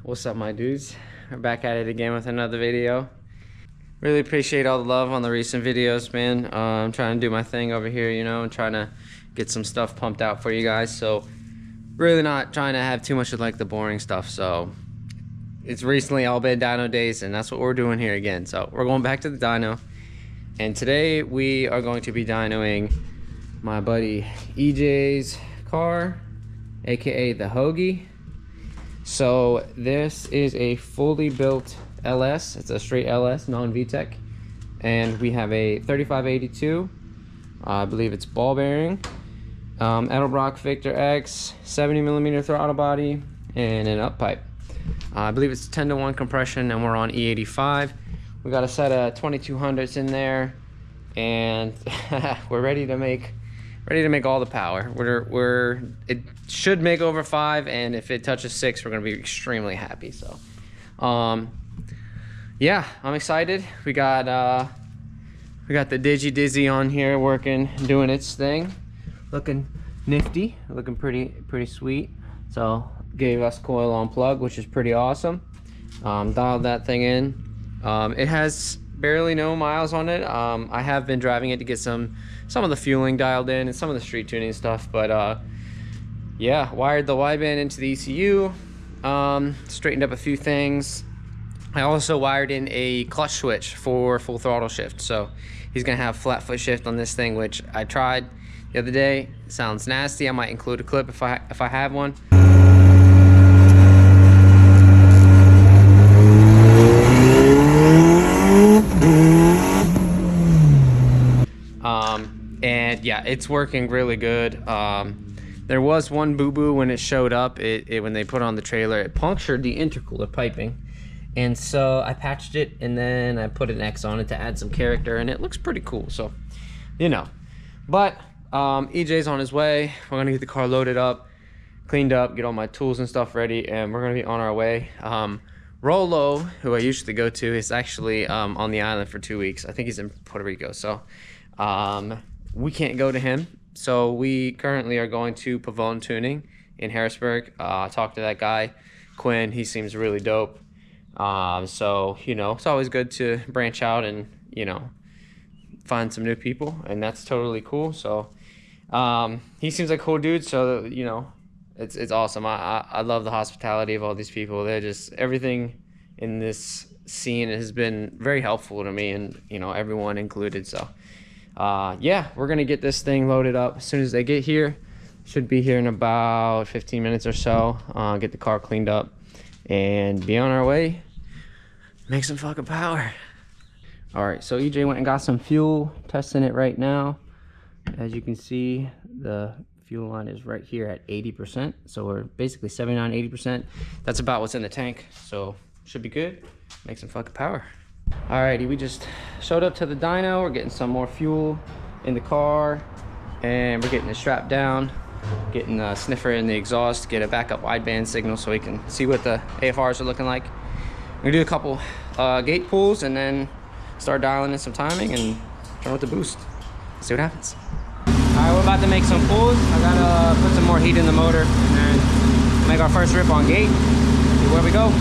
What's up, my dudes? We're back at it again with another video. Really appreciate all the love on the recent videos, man. I'm trying to do my thing over here, you know, and trying to get some stuff pumped out for you guys. So really not trying to have too much of like the boring stuff. So it's recently all been dyno days, and that's what we're doing here again. So we're going back to the dyno, and today we are going to be dynoing my buddy EJ's car, aka the Hoagie. So this is a fully built LS. It's a straight LS, non-Vtec, and we have a 3582. I believe it's ball bearing, Edelbrock Victor X, 70mm throttle body, and an up pipe. I believe it's 10-to-1 compression, and we're on E85. We got a set of 2200s in there, and we're ready to make all the power. It should make over 5, and if it touches 6, we're gonna be extremely happy. So yeah, I'm excited. We got the Dizzy on here working, doing its thing, looking nifty, looking pretty sweet. So gave us coil on plug, which is pretty awesome. Dialed that thing in. It has barely no miles on it. I have been driving it to get some of the fueling dialed in and some of the street tuning stuff, but yeah, wired the wideband into the ECU, straightened up a few things. I also wired in a clutch switch for full throttle shift, so he's gonna have flat foot shift on this thing, which I tried the other day. It sounds nasty. I might include a clip if I have one. And yeah, it's working really good. There was one boo-boo when it showed up. When they put on the trailer, it punctured the intercooler piping, and so I patched it, and then I put an X on it to add some character, and it looks pretty cool. So, you know, but EJ's on his way. We're gonna get the car loaded up, cleaned up, get all my tools and stuff ready, and we're gonna be on our way. Rolo, who I usually go to, is actually on the island for 2 weeks. I think he's in Puerto Rico, so we can't go to him. So we currently are going to Pavone Tuning in Harrisburg. Talked to that guy, Quinn. He seems really dope. So, you know, it's always good to branch out and, you know, find some new people, and that's totally cool. So he seems like a cool dude, so, you know, it's awesome. I love the hospitality of all these people. They're just, everything in this scene has been very helpful to me, and, you know, everyone included. So yeah, we're gonna get this thing loaded up as soon as they get here. Should be here in about 15 minutes or so. Get the car cleaned up and be on our way. Make some fucking power. All right, so EJ went and got some fuel, testing it right now. As you can see, the fuel line is right here at 80%. So we're basically 79, 80%. That's about what's in the tank. So should be good. Make some fucking power. Alrighty, we just showed up to the dyno. We're getting some more fuel in the car, and we're getting it strapped down, getting the sniffer in the exhaust, get a backup wideband signal so we can see what the AFRs are looking like. We're gonna do a couple gate pulls and then start dialing in some timing and turn with the boost. See what happens. Alright, we're about to make some pulls. I gotta put some more heat in the motor and then make our first rip on gate. See where we go.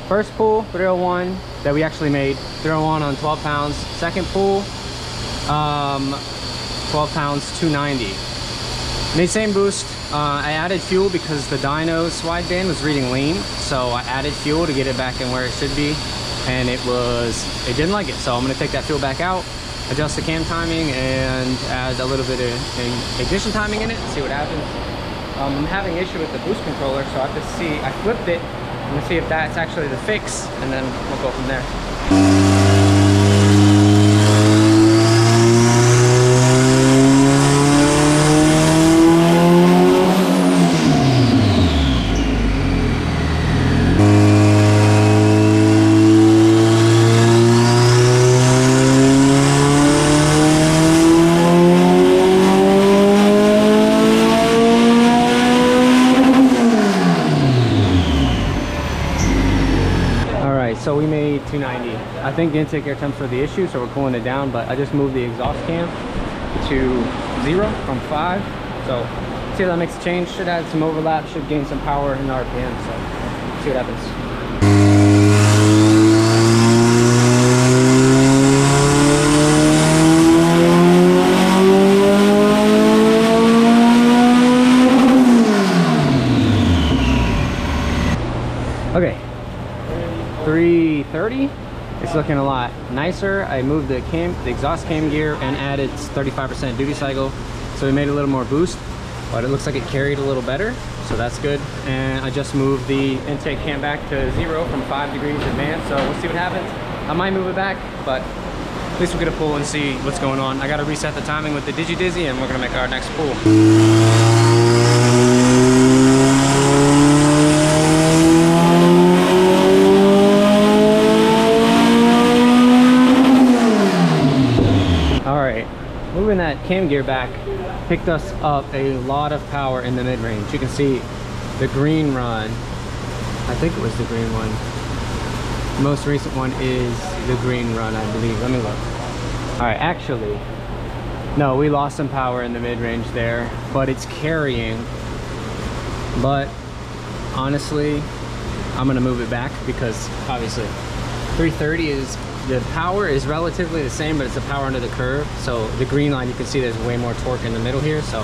first pull 301 that we actually made, 301 on 12 pounds. Second pull 12 pounds 290. Made same boost. I added fuel because the dyno's wideband was reading lean, so I added fuel to get it back in where it should be, and it didn't like it. So I'm going to take that fuel back out, adjust the cam timing, and add a little bit of ignition timing in it, see what happens. I'm having issue with the boost controller, so I have to see. I flipped it. I'm going to see if that's actually the fix, and then we'll go from there. So we made 290. I think the intake air temps were the issue, so we're cooling it down, but I just moved the exhaust cam to 0 from 5. So see if that makes a change. Should add some overlap, should gain some power in the RPM, so see what happens. Okay, 330. It's looking a lot nicer. I moved the exhaust cam gear and added 35% duty cycle, so we made a little more boost, but it looks like it carried a little better, so that's good. And I just moved the intake cam back to 0 from 5 degrees advanced, so we'll see what happens. I might move it back, but at least we're gonna pull and see what's going on. I gotta reset the timing with the Digi and we're gonna make our next pull. Moving that cam gear back picked us up a lot of power in the mid-range. You can see the green run. I think it was the green one. The most recent one is the green run, I believe. Let me look. All right, actually, no, we lost some power in the mid-range there, but it's carrying. But honestly, I'm gonna move it back because obviously 330 is, the power is relatively the same, but it's the power under the curve. So the green line, you can see there's way more torque in the middle here. So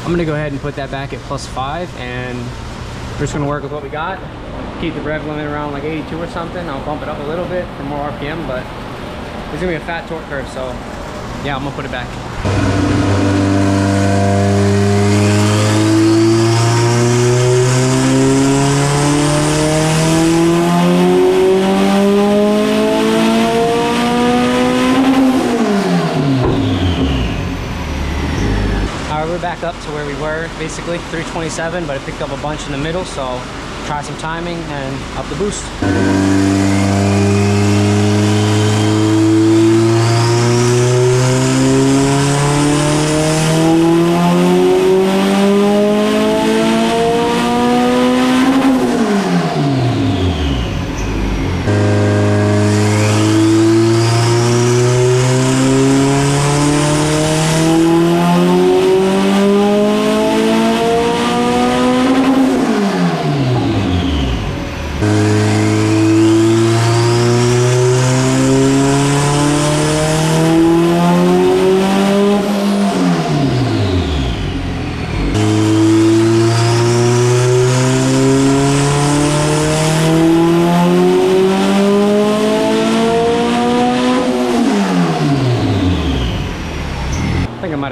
I'm gonna go ahead and put that back at +5, and we're just gonna work with what we got. Keep the rev limit around like 82 or something. I'll bump it up a little bit for more RPM, but there's gonna be a fat torque curve. So yeah, I'm gonna put it back. We're back up to where we were, basically 327, but I picked up a bunch in the middle, so try some timing and up the boost.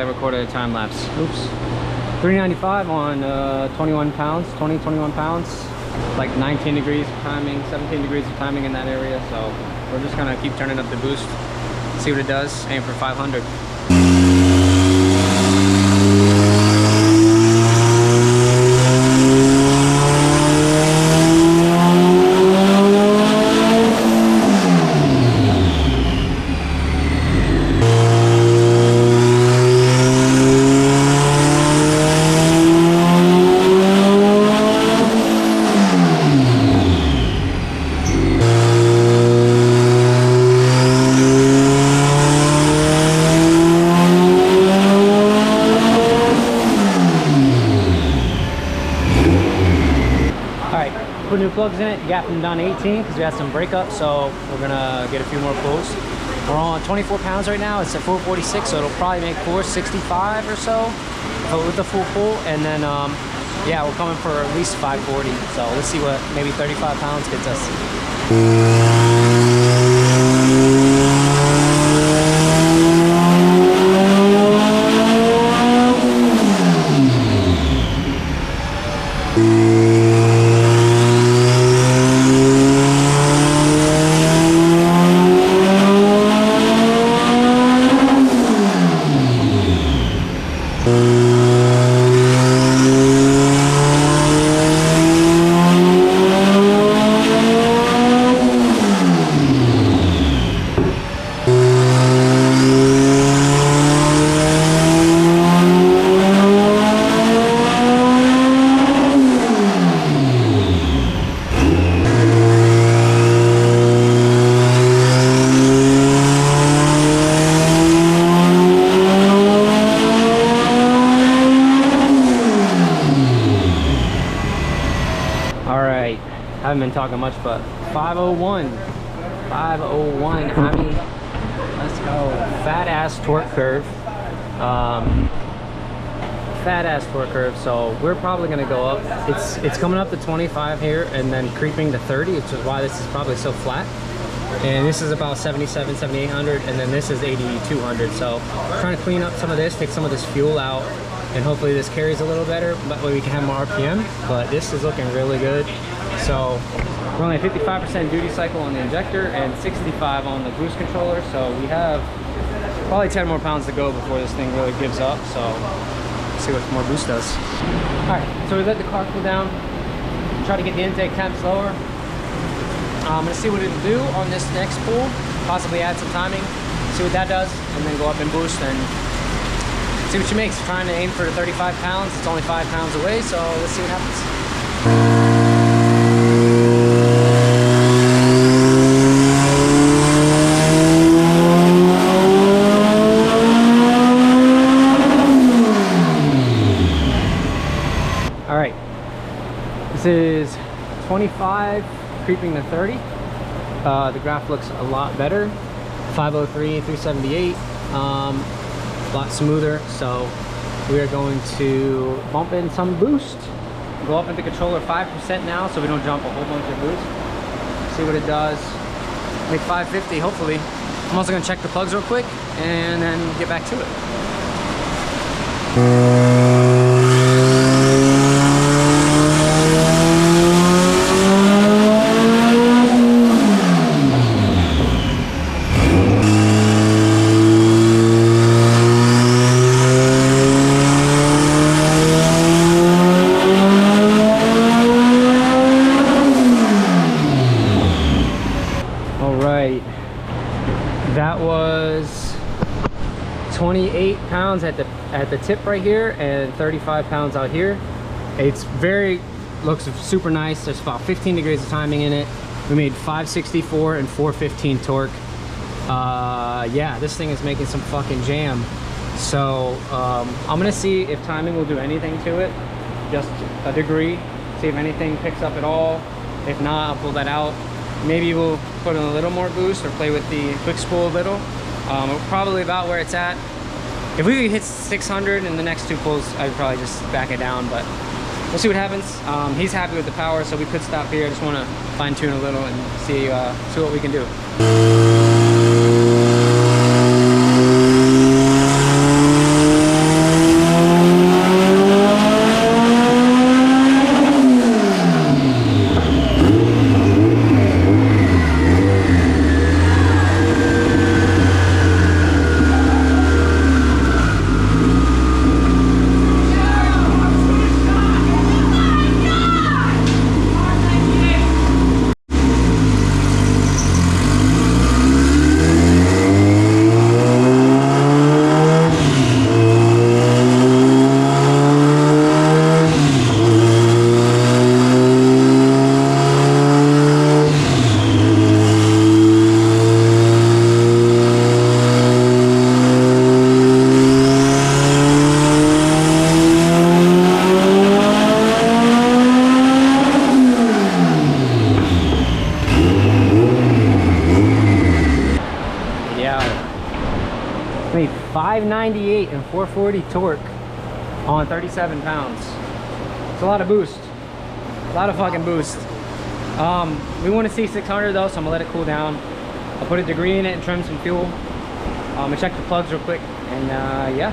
Recorded a time lapse. Oops. 395 on 21 pounds, 21 pounds, like 19 degrees of timing, 17 degrees of timing in that area. So we're just gonna keep turning up the boost, see what it does, aim for 500. put new plugs in it, gapped them down to 18 because we had some breakup, so we're gonna get a few more pulls. We're on 24 pounds right now. It's at 446, so it'll probably make 465 or so with the full pull. And then yeah, we're coming for at least 540, so let's see what maybe 35 pounds gets us. Haven't been talking much, but 501, I mean, let's go. Fat ass torque curve, so we're probably going to go up. It's coming up to 25 here and then creeping to 30, which is why this is probably so flat. And this is about 77, 7800, and then this is 8200. So trying to clean up some of this, take some of this fuel out, and hopefully this carries a little better, that way we can have more RPM. But this is looking really good. So we're only at 55% duty cycle on the injector and 65 on the boost controller. So we have probably 10 more pounds to go before this thing really gives up. So let's see what more boost does. All right, so we let the car cool down, try to get the intake temps lower. I'm gonna see what it'll do on this next pull, possibly add some timing, see what that does, and then go up and boost and see what she makes. Trying to aim for 35 pounds. It's only 5 pounds away, so let's see what happens. All right, this is 25 creeping to 30. The graph looks a lot better. 503, 378, a lot smoother. So we are going to bump in some boost, go up into controller 5% now, so we don't jump a whole bunch of boost. See what it does. Make 550 hopefully. I'm also gonna check the plugs real quick and then get back to it. That was 28 pounds at the tip right here and 35 pounds out here. It's looks super nice. There's about 15 degrees of timing in it. We made 564 and 415 torque. Yeah, this thing is making some fucking jam. So I'm gonna see if timing will do anything to it, just a degree, see if anything picks up at all. If not, I'll pull that out. Maybe we'll put in a little more boost or play with the quick spool a little. Probably about where it's at. If we hit 600 in the next two pulls, I'd probably just back it down, but we'll see what happens. He's happy with the power, so we could stop here. I just want to fine tune a little and see what we can do. 440 torque on 37 pounds. It's a lot of boost. A lot of fucking boost. We want to see 600 though, so I'm gonna let it cool down. I'll put a degree in it and trim some fuel. I'm gonna check the plugs real quick, and yeah,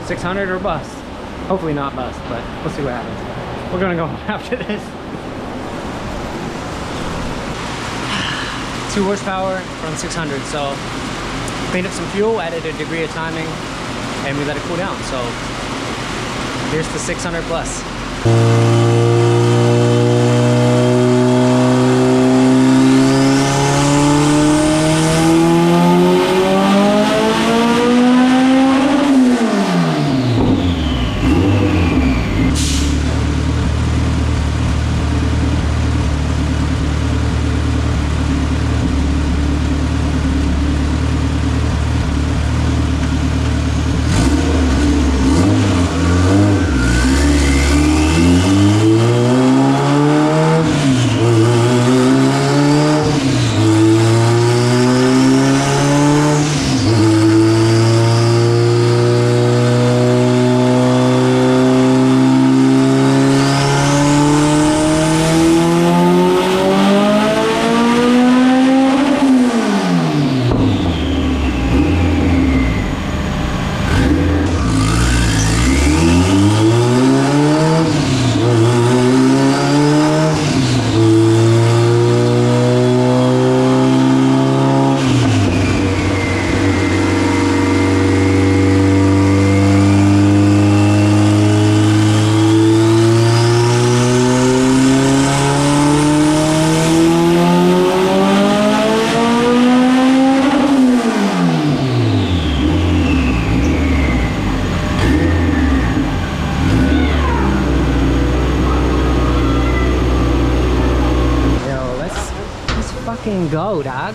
600 or bust. Hopefully not bust, but we'll see what happens. We're gonna go after this. 2 horsepower from 600, so cleaned up some fuel, added a degree of timing, and we let it cool down. So here's the 600 plus. Go, dog.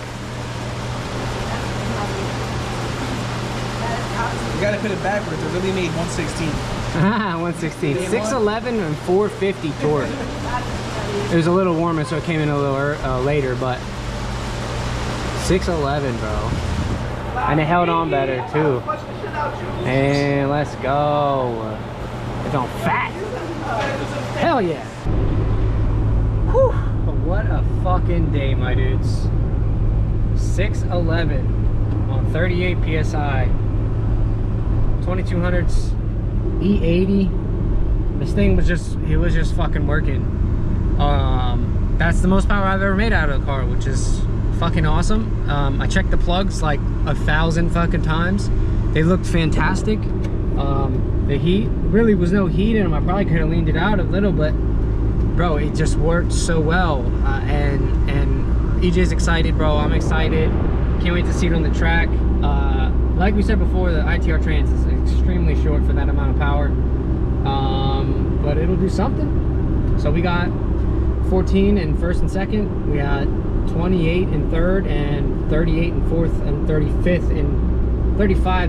You gotta put it backwards. It really made 116. 116. 611 and 450 torque. It was a little warmer, so it came in a little later, but 611, bro. And it held on better too. And let's go. It's on fat. Hell yeah. Whew. What a fucking day, my dudes. 611 on 38 psi. 2200s E80. This thing was just, it was just fucking working. That's the most power I've ever made out of a car, which is fucking awesome. I checked the plugs like 1,000 fucking times. They looked fantastic. The heat, really was no heat in them. I probably could have leaned it out a little, but bro, it just worked so well. And EJ's excited, bro. I'm excited. Can't wait to see it on the track. Like we said before, the ITR Trans is extremely short for that amount of power, but it'll do something. So we got 14 in first and second. We got 28 in third, and 38 in fourth, and 35th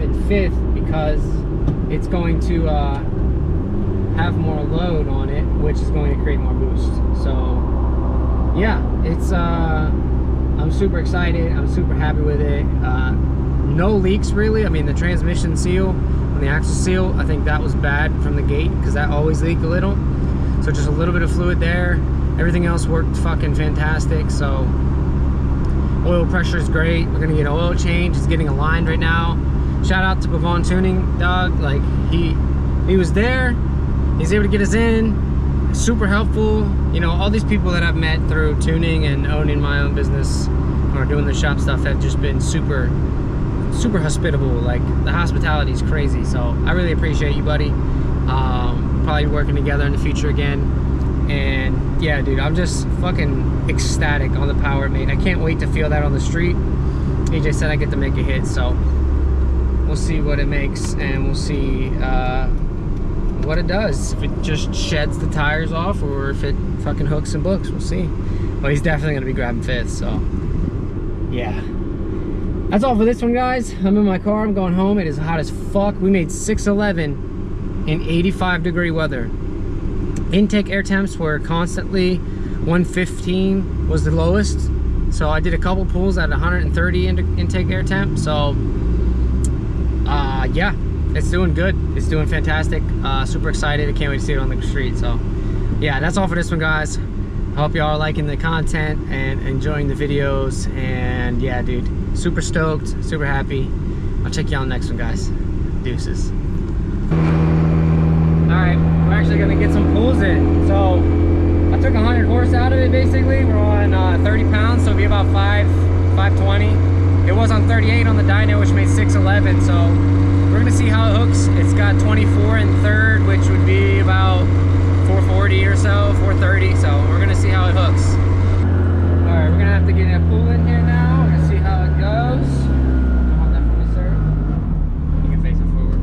in fifth, because it's going to have more load on it, which is going to create more boost. So yeah, it's I'm super excited. I'm super happy with it. No leaks really. I mean, the transmission seal and the axle seal, I think that was bad from the gate, because that always leaked a little. So just a little bit of fluid there. Everything else worked fucking fantastic. So oil pressure is great. We're gonna get an oil change. It's getting aligned right now. Shout out to Bavon Tuning, dog. Like he was there. He's able to get us in. Super helpful. You know, all these people that I've met through tuning and owning my own business or doing the shop stuff have just been super hospitable. Like, the hospitality is crazy. So I really appreciate you, buddy. Probably working together in the future again. And yeah, dude, I'm just fucking ecstatic on the power it made. I can't wait to feel that on the street. AJ said I get to make a hit, so we'll see what it makes, and we'll see what it does. If it just sheds the tires off, or if it fucking hooks and books, we'll see. But he's definitely gonna be grabbing fifth, so yeah. That's all for this one, guys. I'm in my car, I'm going home. It is hot as fuck. We made 611 in 85-degree weather. Intake air temps were constantly 115 was the lowest. So I did a couple pulls at 130 intake air temp. So yeah, it's doing good. It's doing fantastic. Super excited. I can't wait to see it on the street. So yeah, that's all for this one, guys. I hope y'all are liking the content and enjoying the videos. And yeah, dude, super stoked, super happy. I'll check you on the next one, guys. Deuces. All right, we're actually gonna get some pulls in. So I took 100 horse out of it basically. We're on 30 pounds, so it'll be about 520. It was on 38 on the dyno, which made 611. So we're gonna see how it hooks. It's got 24 in third, which would be about 440 or so, 430. So we're gonna see how it hooks. All right, we're gonna have to get a pull in here now. We're gonna see how it goes. Hold that for me, sir. You can face it forward.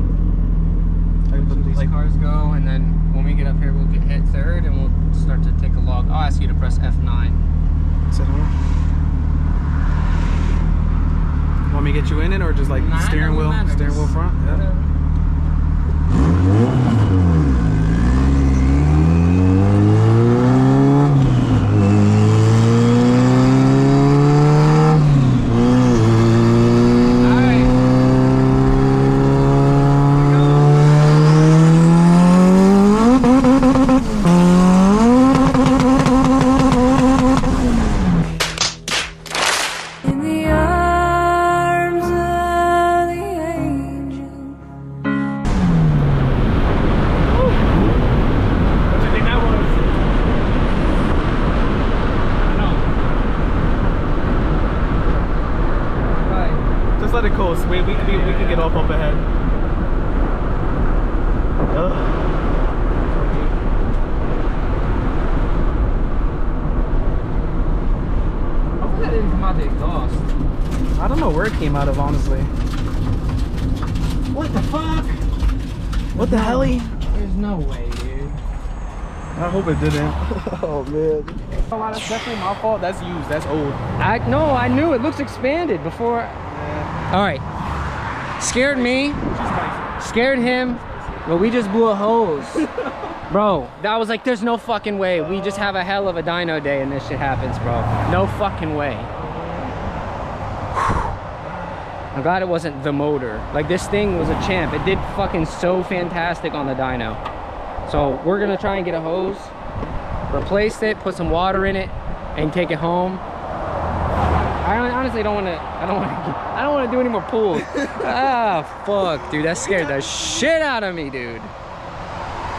These cars go, and then when we get up here, we'll hit third, and we'll start to take a log. I'll ask you to press F9. Sit on. Want me to get you in it, or just like steering wheel front? Yeah. Let it coast. We can get off up ahead. Hopefully that didn't come out the exhaust. I don't know where it came out of, honestly. What the fuck? What the hell? There's no way, dude. I hope it didn't. Oh man. Oh, wow, that's definitely my fault. That's used. That's old. No, I knew it looks expanded before. Yeah. All right. Scared me. Scared him. But we just blew a hose. Bro, that was like, there's no fucking way. We just have a hell of a dyno day and this shit happens, bro. No fucking way. I'm glad it wasn't the motor. Like, this thing was a champ. It did fucking so fantastic on the dyno. So we're gonna try and get a hose, replace it, put some water in it, and take it home. I honestly don't want to do any more pulls. Ah, fuck, dude, that scared the shit out of me, dude.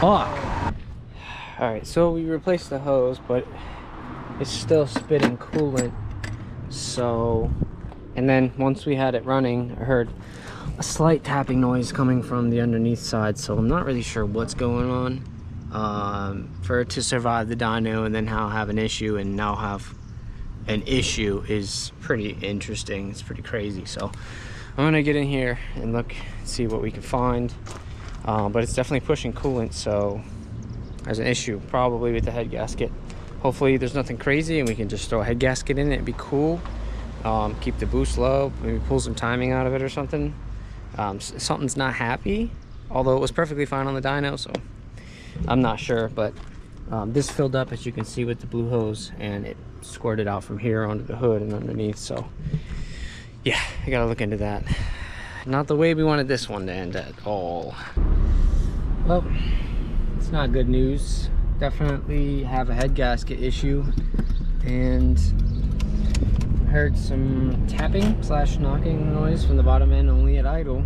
Fuck. All right, so we replaced the hose, but it's still spitting coolant. So, and then once we had it running, I heard a slight tapping noise coming from the underneath side. So I'm not really sure what's going on. For it to survive the dyno and then now have an issue and now have an issue is pretty interesting. It's pretty crazy. So I'm gonna get in here and look, see what we can find. But it's definitely pushing coolant, so there's an issue probably with the head gasket. Hopefully there's nothing crazy and we can just throw a head gasket in it. It'd be cool. Keep the boost low, maybe pull some timing out of it or something. Something's not happy, although it was perfectly fine on the dyno, so I'm not sure. But this filled up, as you can see, with the blue hose, and it squirted out from here onto the hood and underneath. So yeah, I gotta look into that. Not the way we wanted this one to end at all. Well, it's not good news. Definitely have a head gasket issue, and I heard some tapping / knocking noise from the bottom end only at idle.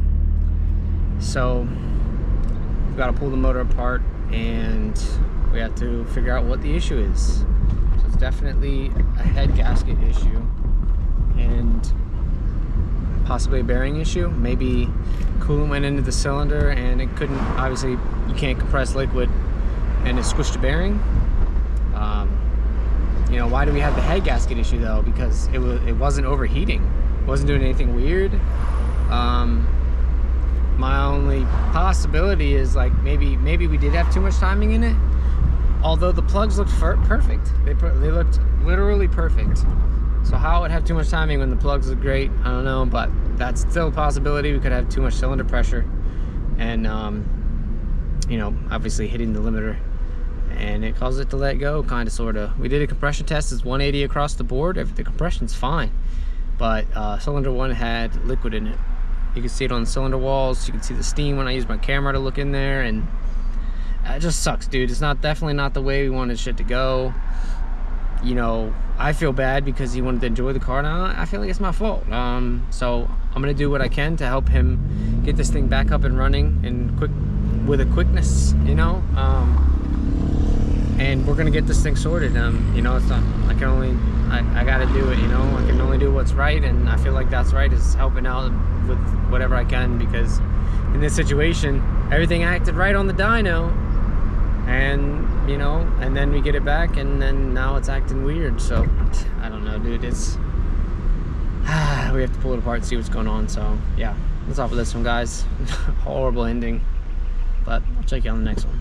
So we've got to pull the motor apart and we have to figure out what the issue is. So it's definitely a head gasket issue and possibly a bearing issue. Maybe coolant went into the cylinder and it couldn't, obviously you can't compress liquid, and it squished the bearing. You know, why do we have the head gasket issue though? Because it wasn't overheating. It wasn't doing anything weird. My only possibility is like maybe we did have too much timing in it. Although the plugs looked perfect. They looked literally perfect. So how it would have too much timing when the plugs look great, I don't know, but that's still a possibility. We could have too much cylinder pressure and you know, obviously hitting the limiter, and it caused it to let go, kind of, sort of. We did a compression test. It's 180 across the board. The compression's fine, but cylinder 1 had liquid in it, You can see it on the cylinder walls. You can see the steam when I use my camera to look in there, and it just sucks, dude. It's definitely not the way we wanted shit to go. You know, I feel bad because he wanted to enjoy the car. Now I feel like it's my fault. So I'm gonna do what I can to help him get this thing back up and running and with a quickness, you know. And we're gonna get this thing sorted. You know, it's not. I gotta do it. You know, I can only do what's right, and I feel like that's right, is helping out with whatever I can, because in this situation, everything acted right on the dyno, and you know, and then we get it back, and then now it's acting weird. So I don't know, dude. It's we have to pull it apart and see what's going on. So yeah, that's all for this one, guys. Horrible ending, but I'll check you on the next one.